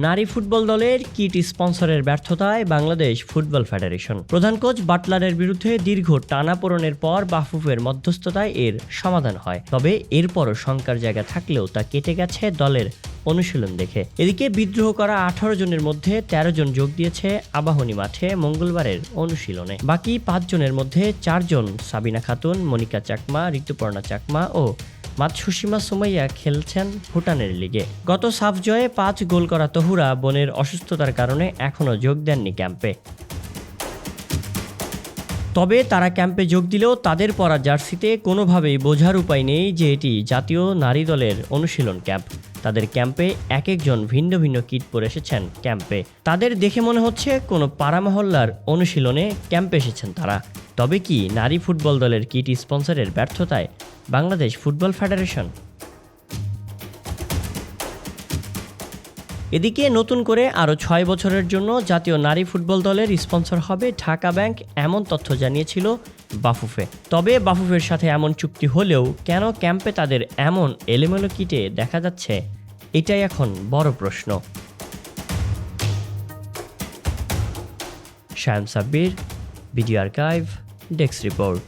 নারী ফুটবল দলের কিট স্পন্সরের ব্যর্থতায় বাংলাদেশ ফুটবল ফেডারেশন। প্রধান কোচ বাটলারের বিরুদ্ধে দীর্ঘ টানাপোড়েনের পর বাফুফের মধ্যস্থতায় এর সমাধান হয়। তবে এরপরও শঙ্কার জায়গা থাকলেও তা কেটে গেছে দলের অনুশীলন দেখে। এদিকে বিদ্রোহ করা 18 জনের মধ্যে 13 জন যোগ দিয়েছে আবাহনী মাঠে মঙ্গলবারের অনুশীলনে। বাকি 5 জনের মধ্যে 4 জন সাবিনা খাতুন, মনিকা চাকমা, ঋতুপর্ণা চাকমা ও মাতসুসীমা সুমাইয়া খেলছেন ভুটানের লিগে। গত সাফ জয়ে 5 গোল করা তহুরা বোনের অসুস্থতার কারণে এখনও যোগ দেননি ক্যাম্পে। তবে তারা ক্যাম্পে যোগ দিলেও তাদের পরা জার্সিতে কোনোভাবেই বোঝার উপায় নেই যে এটি জাতীয় নারী দলের অনুশীলন ক্যাম্প। তাদের ক্যাম্পে এক একজন ভিন্ন ভিন্ন কিট পরে এসেছেন ক্যাম্পে। তাদের দেখে মনে হচ্ছে কোনো পাড়া মহল্লার অনুশীলনে ক্যাম্পে এসেছেন তারা। তবে কি নারী ফুটবল দলের কিট স্পন্সরের ব্যর্থতায় বাংলাদেশ ফুটবল ফেডারেশন? এদিকে নতুন করে আরও 6 বছরের জন্য জাতীয় নারী ফুটবল দলের স্পন্সর হবে ঢাকা ব্যাংক, এমন তথ্য জানিয়েছিল বাফুফে। তবে বাফুফের সাথে এমন চুক্তি হলেও কেন ক্যাম্পে তাদের এমন এলোমেলো কিটে দেখা যাচ্ছে, এটাই এখন বড় প্রশ্ন। Shayam Sabbir, video archive, desk report.